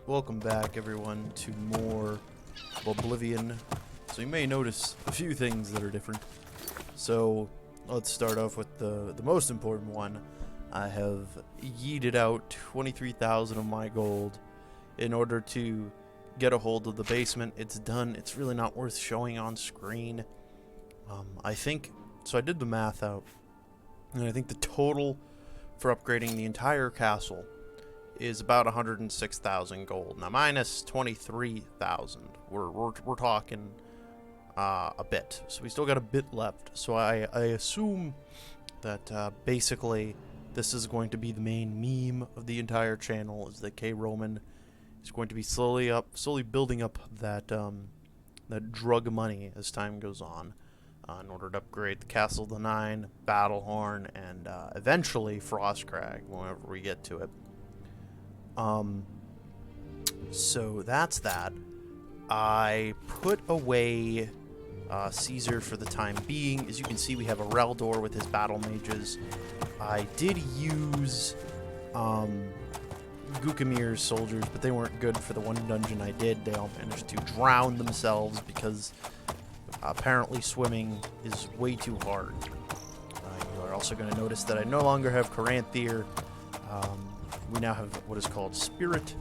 welcome back everyone to more Oblivion. So you may notice a few things that are different. So let's start off with the most important one. I have yeeted out 23,000 of my gold in order to get a hold of the basement. It's done. It's really not worth showing on screen. I think, so I did the math out, and I think the total for upgrading the entire castle is about 106,000 gold. Now minus 23,000. We're talking a bit. So we still got a bit left. So I assume that basically this is going to be the main meme of the entire channel, is that K Roman is going to be slowly building up that that drug money as time goes on, in order to upgrade the Castle of the Nine, Battlehorn, and eventually Frostcrag whenever we get to it. So that's that. I put away Caesar for the time being. As you can see, we have a Reldor with his battle mages. I did use Gukamir's soldiers, but they weren't good for the one dungeon I did. They all managed to drown themselves because apparently swimming is way too hard. You are also going to notice that I no longer have Caranthier. We now have what is called Spirit.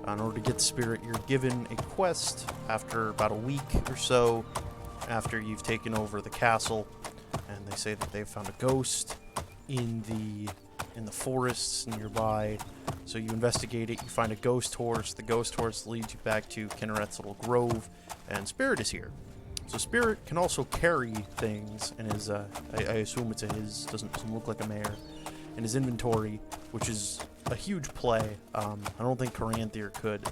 In order to get Spirit, you're given a quest after about a week or so after you've taken over the castle, and they say that they've found a ghost in the forests nearby. So you investigate it, you find a ghost horse. The ghost horse leads you back to Kinneret's little grove, and Spirit is here. So Spirit can also carry things, and his I assume it's doesn't look like a mare, in his inventory, which is a huge play. I don't think Caranthier could.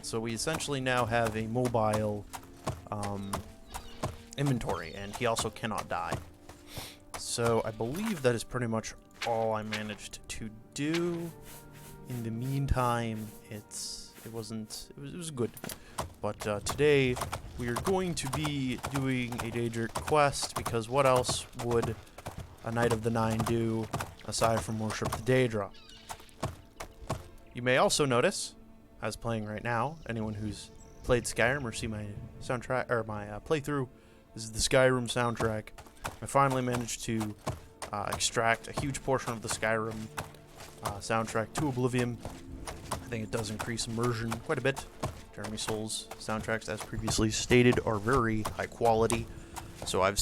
So we essentially now have a mobile inventory, and he also cannot die. So I believe that is pretty much all I managed to do. In the meantime, it was good. But today we are going to be doing a Daedric quest, because what else would a Knight of the Nine do aside from worship the Daedra? You may also notice, as playing right now, anyone who's played Skyrim or see my soundtrack or my playthrough, this is the Skyrim soundtrack. I finally managed to extract a huge portion of the Skyrim soundtrack to Oblivion. I think it does increase immersion quite a bit. Jeremy Soul's soundtracks, as previously stated, are very high quality. So I've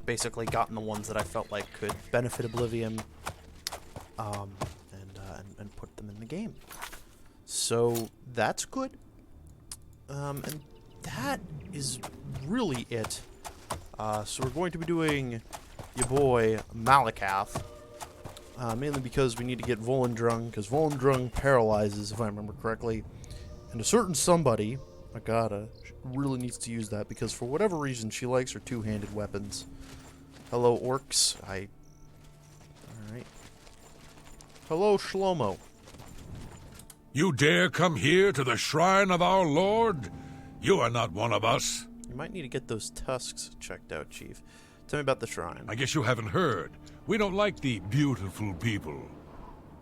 basically gotten the ones that I felt like could benefit Oblivion, and put them in the game. So that's good. And that is really it. So we're going to be doing your boy Malacath, mainly because we need to get Volendrung, because Volendrung paralyzes, if I remember correctly, and a certain somebody, Agata, really needs to use that, because for whatever reason she likes her two-handed weapons. Hello, orcs. Alright. Hello, Shlomo. You dare come here to the shrine of our Lord? You are not one of us. You might need to get those tusks checked out, Chief. Tell me about the shrine. I guess you haven't heard. We don't like the beautiful people.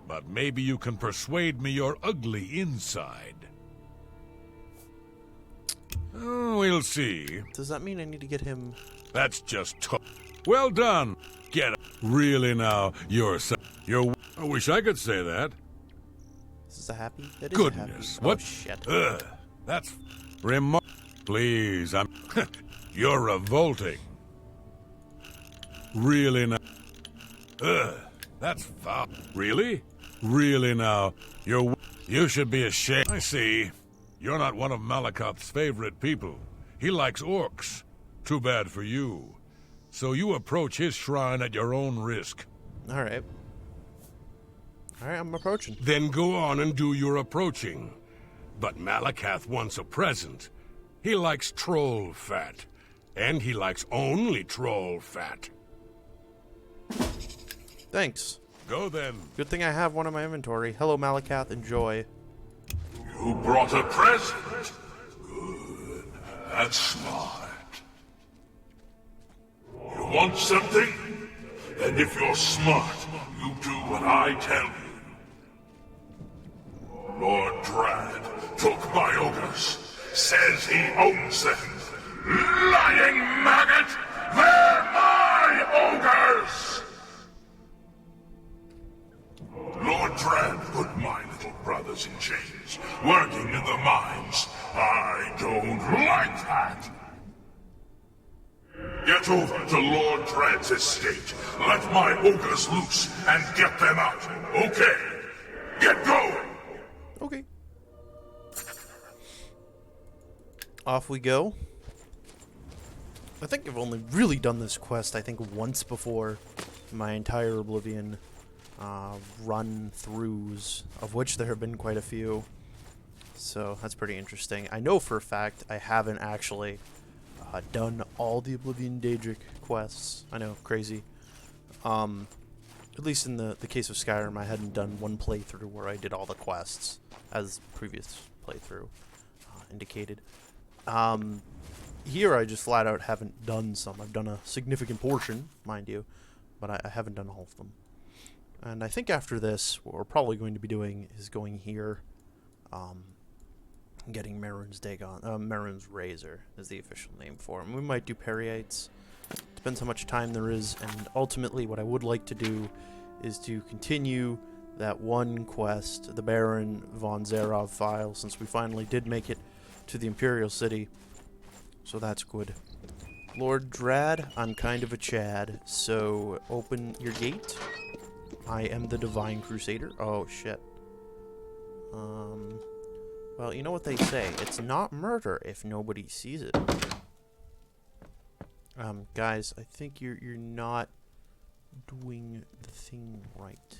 But maybe you can persuade me you're ugly inside. We'll see. Does that mean I need to get him? That's just tough. Well done. Get it. Really now, you're... I wish I could say that. Is this a happy? That is Goodness, a happy. what? Oh, shit. That's... Please, I'm... You're revolting. Really now... That's foul. Really? Really now, you should be ashamed. I see. You're not one of Malacath's favorite people. He likes orcs. Too bad for you. So you approach his shrine at your own risk. Alright. Alright, I'm approaching. Then go on and do your approaching. But Malacath wants a present. He likes troll fat. And he likes only troll fat. Thanks. Go then. Good thing I have one in my inventory. Hello, Malacath. Enjoy. You brought a present? Good. That's smart. You want something? And if you're smart, you do what I tell you. Lord Drad took my ogres. Says he owns them. Lying maggot! They're my ogres! Lord Drad put my little brothers in chains, working in the mines. I don't like that. Get over to Lord Drad's estate. Let my ogres loose and get them out. Okay. Get going. Okay. Off we go. I think I've only really done this quest, I think, once before my entire Oblivion run-throughs, of which there have been quite a few. So that's pretty interesting. I know for a fact I haven't actually done all the Oblivion Daedric quests. I know, crazy. At least in the case of Skyrim, I hadn't done one playthrough where I did all the quests, as previous playthrough indicated. Here I just flat out haven't done some. I've done a significant portion, mind you, but I haven't done all of them. And I think after this, what we're probably going to be doing is going here, getting Merun's Dagon, Merun's Razor is the official name for him. We might do Periites. Depends how much time there is, and ultimately what I would like to do is to continue that one quest, the Baron von Zerov file, since we finally did make it to the Imperial City. So that's good. Lord Drad, I'm kind of a Chad, so open your gate. I am the Divine Crusader. Oh, shit. Well, you know what they say. It's not murder if nobody sees it. Guys, I think you're not doing the thing right.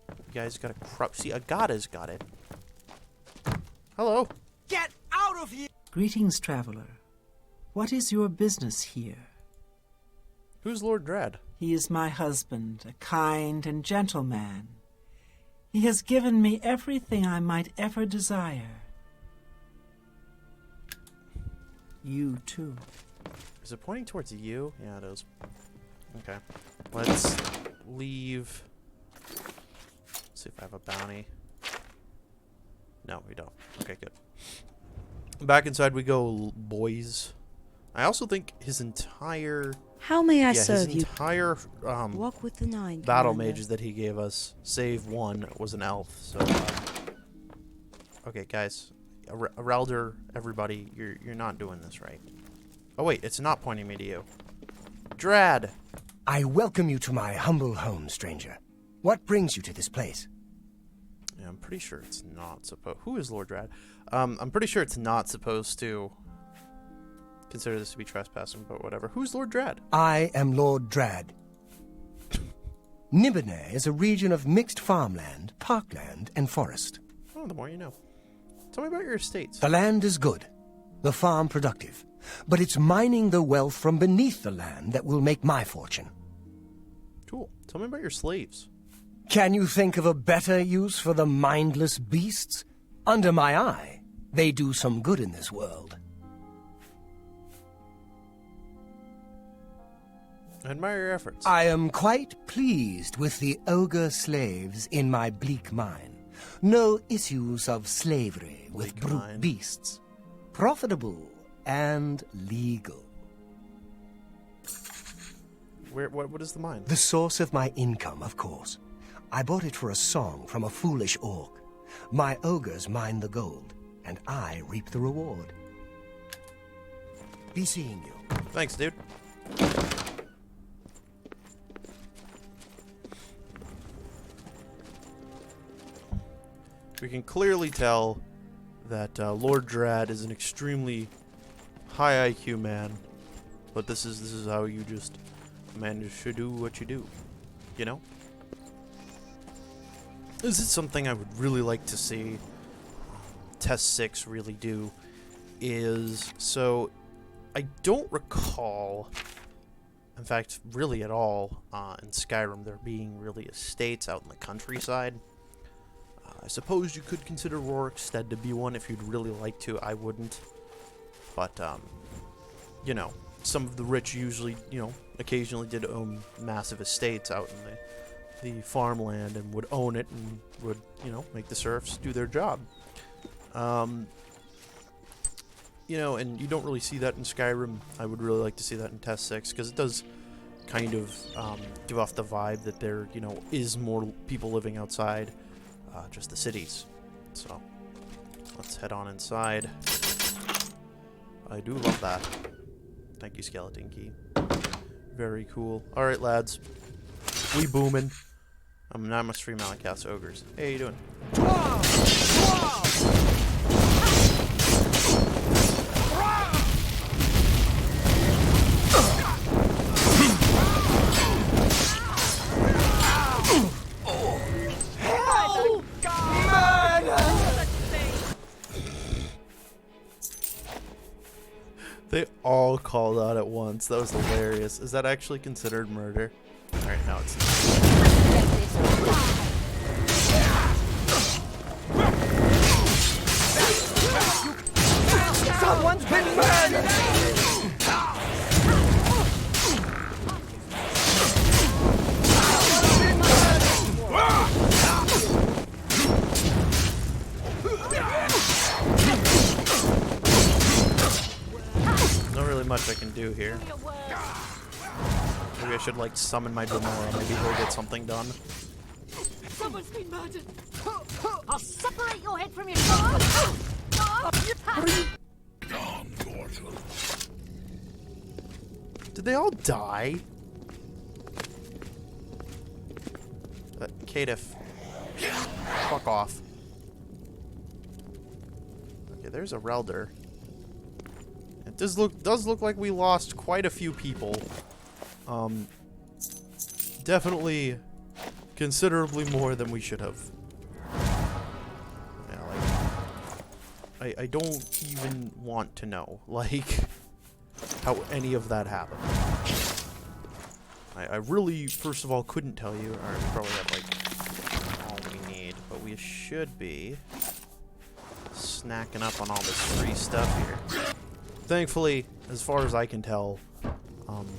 You guys gotta see, Agata's got it. Hello. Get out of here! Greetings, traveler. What is your business here? Who's Lord Drad? He is my husband, a kind and gentle man. He has given me everything I might ever desire. You, too. Is it pointing towards you? Yeah, it is. Okay. Let's leave. Let's see if I have a bounty. No, we don't. Okay, good. Back inside we go, boys. I also think his entire... How may I serve his you? entire Walk with the nine, battle Commander. mages that he gave us, save one, was an elf. So, okay, guys, Relder, everybody, you're not doing this right. Oh wait, it's not pointing me to you. Drad. I welcome you to my humble home, stranger. What brings you to this place? Yeah, I'm pretty sure it's not supposed. Who is Lord Drad? I'm pretty sure it's not supposed to consider this to be trespassing, but whatever. Who's Lord Drad? I am Lord Drad. Nibene is a region of mixed farmland, parkland, and forest. Oh, the more you know. Tell me about your estates. The land is good, the farm productive, but it's mining the wealth from beneath the land that will make my fortune. Cool. Tell me about your slaves. Can you think of a better use for the mindless beasts? Under my eye, they do some good in this world. I admire your efforts. I am quite pleased with the ogre slaves in my bleak mine. No issues of slavery with Bleak brute mine. beasts. Profitable and legal. What is the mine? The source of my income, of course. I bought it for a song from a foolish orc. My ogres mine the gold, and I reap the reward. Be seeing you. Thanks, dude. We can clearly tell that Lord Drad is an extremely high IQ man, but this is how you just manage to do what you do, you know? This is something I would really like to see Test 6 really do, is, so I don't recall, in fact, really at all, in Skyrim there being really estates out in the countryside. I suppose you could consider Rorikstead to be one if you'd really like to. I wouldn't. But, you know, some of the rich usually, you know, occasionally did own massive estates out in the farmland and would own it and would, you know, make the serfs do their job. You know, and you don't really see that in Skyrim. I would really like to see that in Test 6, because it does kind of give off the vibe that there, you know, is more people living outside just the cities. So, let's head on inside. I do love that. Thank you, Skeleton Key. Very cool. Alright, lads. We booming. Now I must free Malacath's Ogres. Hey, how you doing? They all called out at once. That was hilarious. Is that actually considered murder? Alright, now it's not. Someone's been murdered! Not really much I can do here. Maybe I should, like, summon my Demora. Maybe he'll get something done. Someone's been murdered. I'll separate your head from your shoulder. Gone, mortal. Did they all die? Caitiff. Fuck off. Okay, there's a Relder. It does look like we lost quite a few people. Definitely considerably more than we should have. Yeah, like, I don't even want to know, like, how any of that happened. I really, first of all, couldn't tell you. Alright, we probably have, like, all we need, but we should be snacking up on all this free stuff here. Thankfully, as far as I can tell,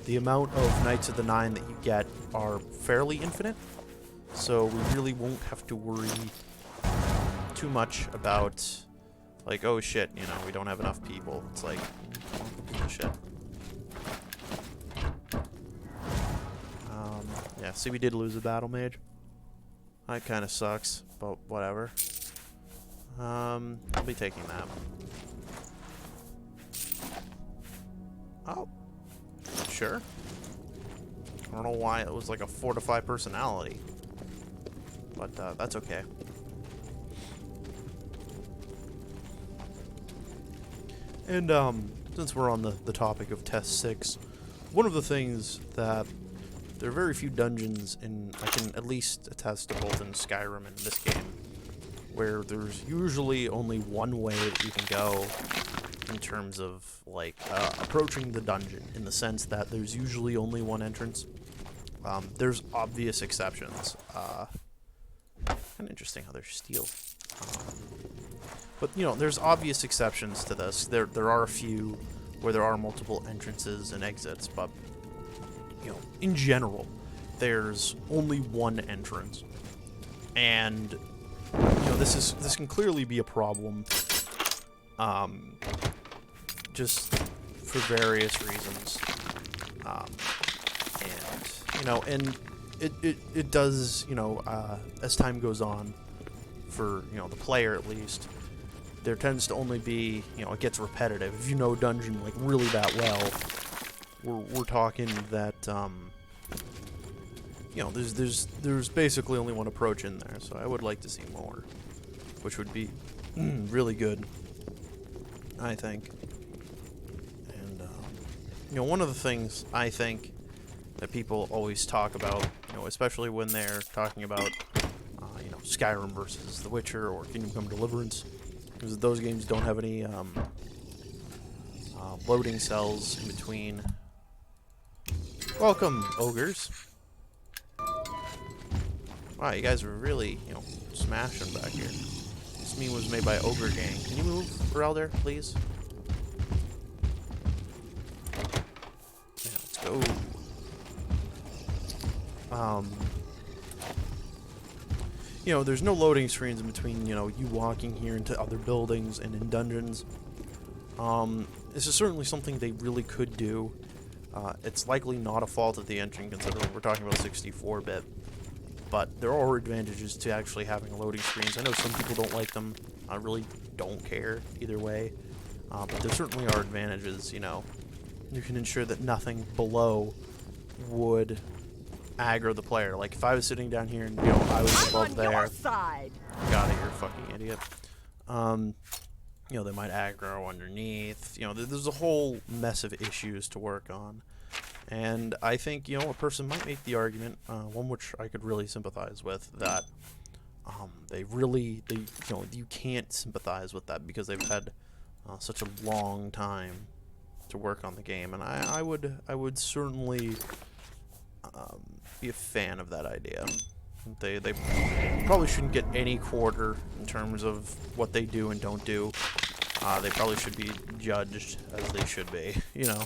the amount of Knights of the Nine that you get are fairly infinite, so we really won't have to worry too much about, like, oh shit, you know, we don't have enough people. It's like, bullshit. Yeah, see, we did lose a battle mage. That kind of sucks, but whatever. I'll be taking that. Oh. Sure. I don't know why it was like a fortify personality. But, that's okay. And, since we're on the topic of Test 6, one of the things that there are very few dungeons in, I can at least attest to both in Skyrim and this game, where there's usually only one way that you can go in terms of, like, approaching the dungeon, in the sense that there's usually only one entrance. There's obvious exceptions. Kind of interesting how they're steel. But, you know, there's obvious exceptions to this. There are a few where there are multiple entrances and exits, but, you know, in general, there's only one entrance. And, you know, this can clearly be a problem, just for various reasons. And, you know, and it does, you know, as time goes on, for, you know, the player at least, there tends to only be, you know, it gets repetitive. If you know a dungeon, like, really that well, we're talking that, you know, there's basically only one approach in there, so I would like to see more, which would be really good, I think. And, you know, one of the things I think that people always talk about, you know, especially when they're talking about, you know, Skyrim versus The Witcher or Kingdom Come Deliverance, because those games don't have any loading cells in between. Welcome, Ogres. Wow, you guys were really, you know, smashing back here. This meme was made by Ogre Gang. Can you move, Relder, please? Yeah, let's go. you know, there's no loading screens in between, you know, you walking here into other buildings and in dungeons. This is certainly something they really could do. It's likely not a fault of the engine, considering we're talking about 64-bit. But there are advantages to actually having loading screens. I know some people don't like them. I really don't care either way. But there certainly are advantages, you know. You can ensure that nothing below would aggro the player. Like, if I was sitting down here and, you know, I was above there... Your side. Got it, you're a fucking idiot. You know, they might aggro underneath. You know, there's a whole mess of issues to work on. And I think, you know, a person might make the argument, one which I could really sympathize with, that you know, you can't sympathize with that because they've had such a long time to work on the game. And I would certainly be a fan of that idea. They probably shouldn't get any quarter in terms of what they do and don't do. They probably should be judged as they should be, you know.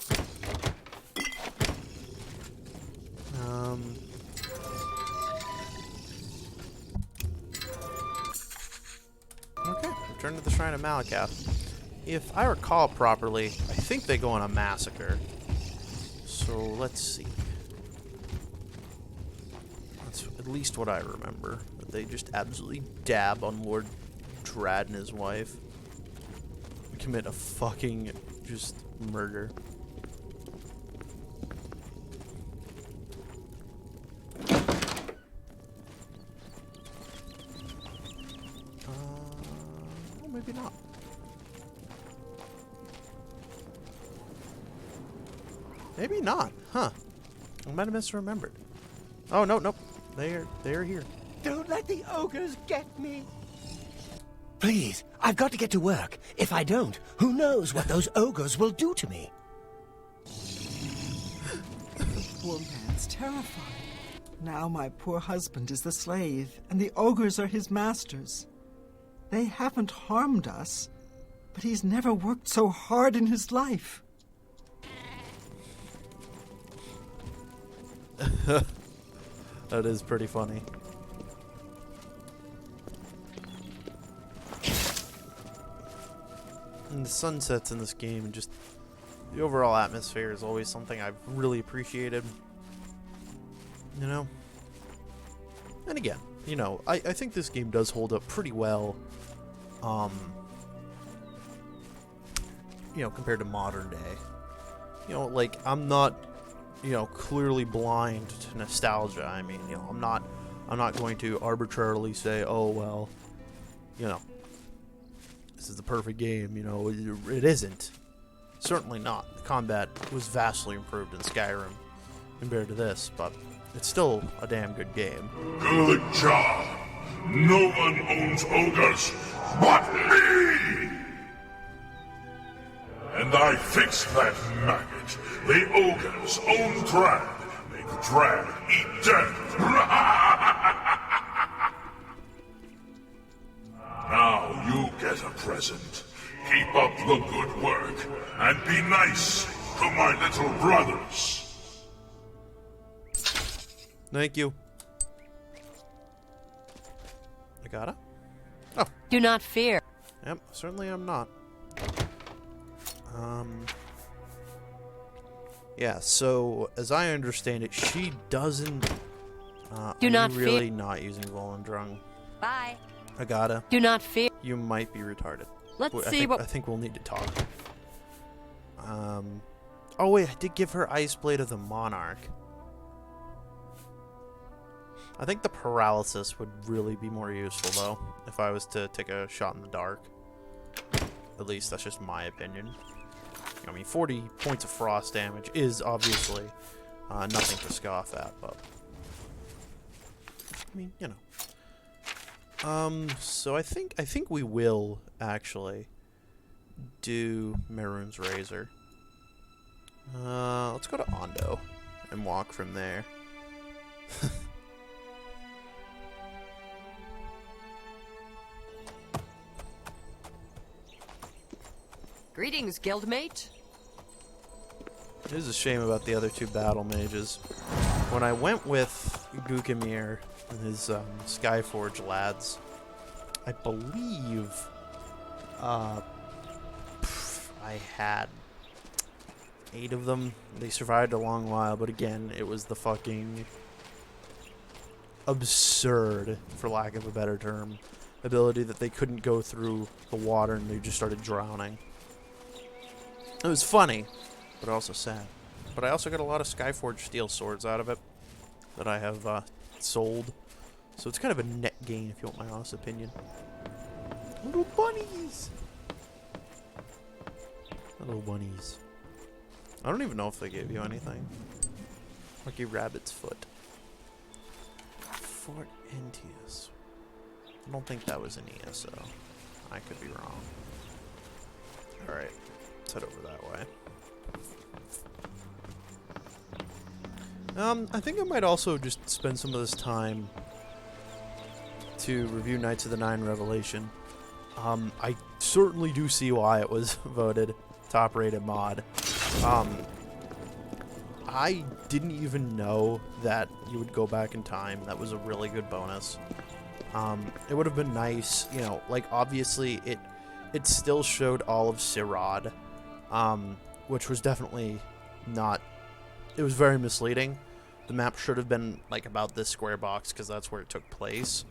Okay, return to the Shrine of Malacath. If I recall properly, I think they go on a massacre. So let's see. That's at least what I remember. That they just absolutely dab on Lord Drad and his wife. Commit a fucking just murder. Well, maybe not. Maybe not, huh? I might have misremembered. Oh, no, nope. They're here. Don't let the ogres get me. Please, I've got to get to work. If I don't, who knows what those ogres will do to me? Poor man's terrified. Now my poor husband is the slave, and the ogres are his masters. They haven't harmed us, but he's never worked so hard in his life. That is pretty funny. And the sunsets in this game, and just the overall atmosphere is always something I've really appreciated. You know? And again, you know, I think this game does hold up pretty well. You know, compared to modern day. You know, like, I'm not, you know, clearly blind to nostalgia. I mean, you know, I'm not going to arbitrarily say, oh, well, you know, this is the perfect game. You know, it isn't. Certainly not. The combat was vastly improved in Skyrim compared to this, but it's still a damn good game. Good job. No one owns ogres but me! And I fixed that maggot. The ogres own Drad. Make Drad eat death. Now you get a present. Keep up the good work, and be nice to my little brothers. Thank you. I got it? Oh. Do not fear. Yep, certainly I'm not. Yeah, so as I understand it, she doesn't. Do not really fear. not using Volendrung. Bye. Agata, Do not fear. you might be retarded. Let's Wait, see what. I think we'll need to talk. Oh wait, I did give her Ice Blade of the Monarch. I think the paralysis would really be more useful though, if I was to take a shot in the dark. At least that's just my opinion. I mean, 40 points of frost damage is obviously nothing to scoff at, but I mean, you know. So I think we will actually do Mehrunes Razor. Let's go to Ondo and walk from there. Greetings, guildmate. It is a shame about the other two battle mages. When I went with Gukemir and his Skyforge lads. I believe I had 8 of them. They survived a long while, but again, it was the fucking absurd, for lack of a better term, ability that they couldn't go through the water and they just started drowning. It was funny, but also sad. But I also got a lot of Skyforge steel swords out of it that I have sold. So it's kind of a net gain, if you want my honest opinion. Little bunnies! Little bunnies. I don't even know if they gave you anything. Lucky rabbit's foot. Fort Entius. I don't think that was an ESO. I could be wrong. Alright, let's head over that way. I think I might also just spend some of this time to review Knights of the Nine Revelation. I certainly do see why it was voted top-rated mod. I didn't even know that you would go back in time. That was a really good bonus. It would have been nice, you know, like, obviously, it still showed all of Sirad, which was definitely not... It was very misleading. The map should have been, like, about this square box, because that's where it took place.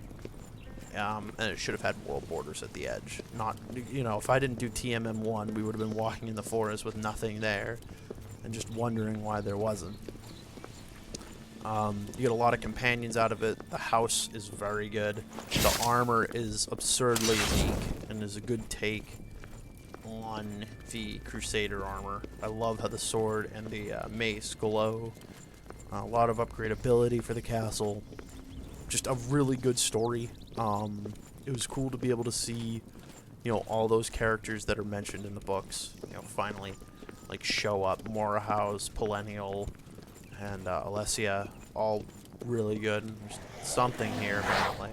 And it should have had world borders at the edge. Not, you know, if I didn't do TMM1, we would have been walking in the forest with nothing there, and just wondering why there wasn't. You get a lot of companions out of it. The house is very good. The armor is absurdly unique, and is a good take on the Crusader armor. I love how the sword and the mace glow. A lot of upgradability for the castle. Just a really good story. It was cool to be able to see, you know, all those characters that are mentioned in the books, you know, finally, like, show up. Mora House, Perennial, and Alessia, all really good. There's something here, apparently.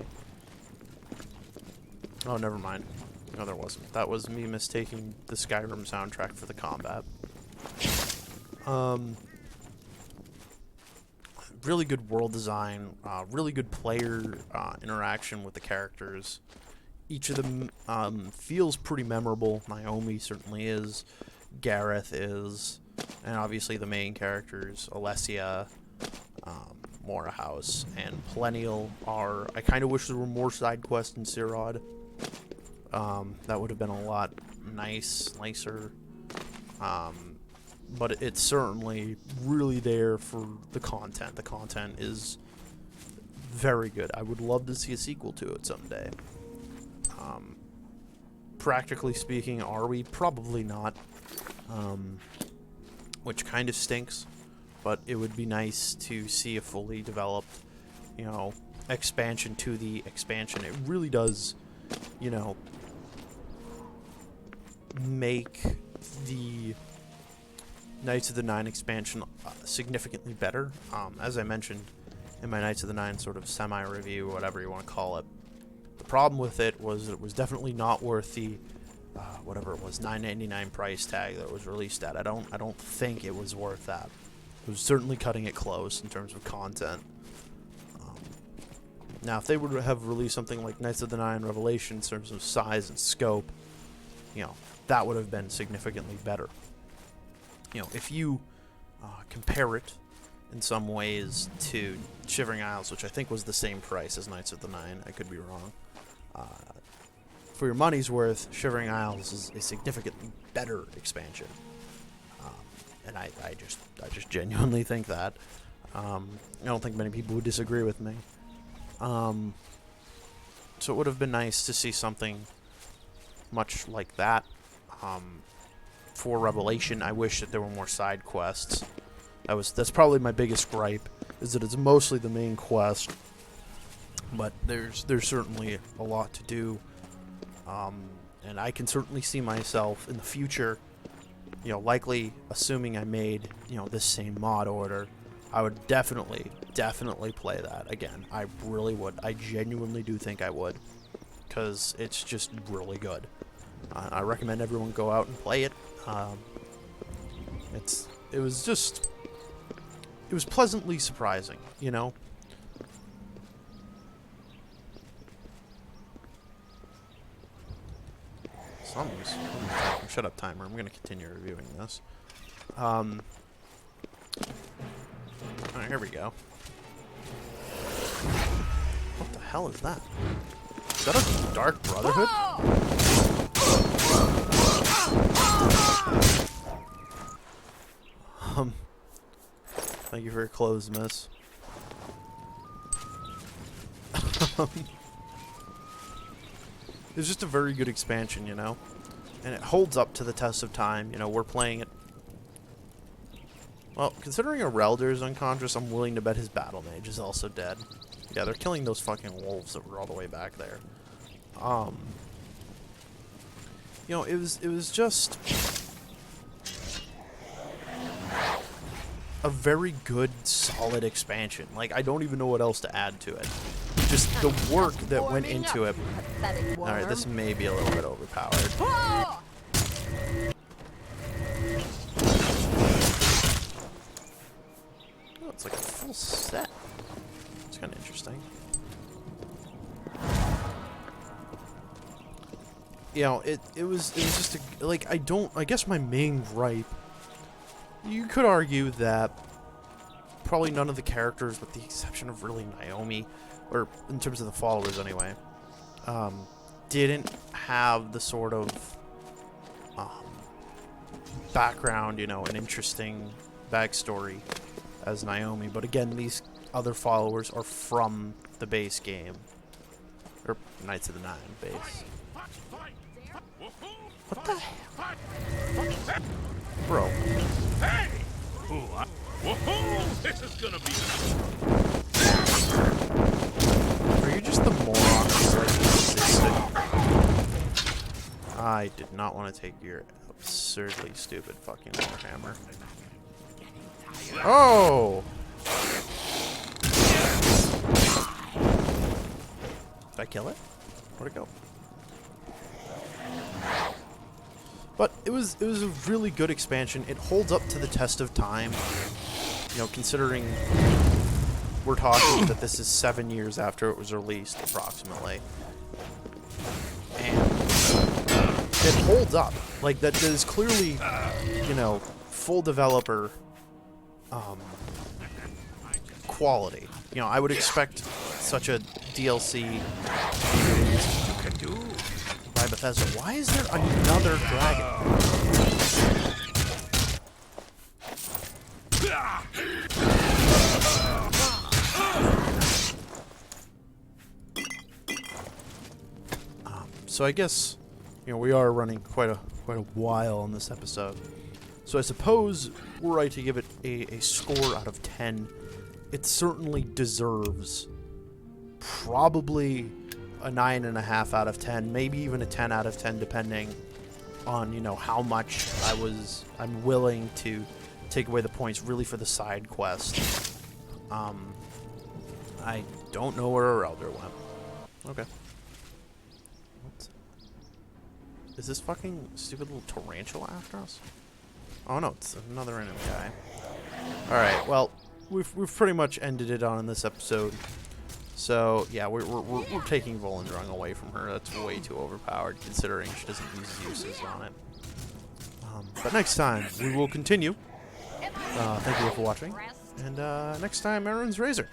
Oh, never mind. No, there wasn't. That was me mistaking the Skyrim soundtrack for the combat. Really good world design, really good player interaction with the characters. Each of them feels pretty memorable. Naomi certainly is. Gareth is. And obviously the main characters, Alessia, Mora House, and Perennial are... I kind of wish there were more side quests in Sirad. That would have been a lot nicer. But it's certainly really there for the content. The content is very good. I would love to see a sequel to it someday. Practically speaking, are we? Probably not. Which kind of stinks. But it would be nice to see a fully developed, you know, expansion to the expansion. It really does, you know, make the Knights of the Nine expansion significantly better. As I mentioned in my Knights of the Nine sort of semi-review, whatever you want to call it, the problem with it was it was definitely not worth the whatever it was, $9.99 price tag that it was released at. I don't think it was worth that. It was certainly cutting it close in terms of content. Now, if they would have released something like Knights of the Nine Revelation in terms of size and scope, you know, that would have been significantly better. You know, if you compare it in some ways to Shivering Isles, which I think was the same price as Knights of the Nine, I could be wrong. For your money's worth, Shivering Isles is a significantly better expansion, and I just genuinely think that. I don't think many people would disagree with me. So it would have been nice to see something much like that. For Revelation, I wish that there were more side quests. That's probably my biggest gripe, is that it's mostly the main quest, but there's certainly a lot to do, and I can certainly see myself in the future, you know, likely assuming I made, you know, this same mod order, I would definitely play that again. I really would. I genuinely do think I would, because it's just really good. I recommend everyone go out and play it. It was pleasantly surprising, you know. Shut up, timer. I'm going to continue reviewing this. Alright, here we go. What the hell is that? Is that a Dark Brotherhood? Thank you for your clothes, miss. It's just a very good expansion, you know? And it holds up to the test of time. You know, we're playing it. Well, considering a Relder is unconscious, I'm willing to bet his Battle Mage is also dead. Yeah, they're killing those fucking wolves that were all the way back there. You know, it was just a very good, solid expansion. Like, I don't even know what else to add to it. Just the work that went into it. Alright, this may be a little bit overpowered. Oh, it's like a full set. It's kind of interesting. You know, it was just a, like, I guess my main gripe, you could argue that probably none of the characters, with the exception of really Naomi, or in terms of the followers anyway, didn't have the sort of background, you know, an interesting backstory as Naomi. But again, these other followers are from the base game, or Knights of the Nine base. What the hell? Bro. Hey! Whoa! This is gonna be. Are you just the moron who's like insistent? I did not want to take your absurdly stupid fucking warhammer. Oh! Did I kill it? Where'd it go? But it was a really good expansion. It holds up to the test of time. You know, considering we're talking that this is 7 years after it was released, approximately. And it holds up. Like, that is clearly, you know, full developer quality. You know, I would expect such a DLC by Bethesda. Why is there another dragon? So I guess, you know, we are running quite a while on this episode. So I suppose were I to give it a score out of 10, it certainly deserves probably a 9.5 out of 10, maybe even a 10 out of 10, depending on, you know, how much I'm willing to take away the points really for the side quest. I don't know where our elder went. Okay. Is this fucking stupid little tarantula after us? Oh no, it's another enemy guy. Alright, well, we've pretty much ended it on this episode. So, yeah, we're taking Volendrung away from her. That's way too overpowered, considering she doesn't use uses on it. But next time, we will continue. Thank you for watching. And next time, Aaron's Razor.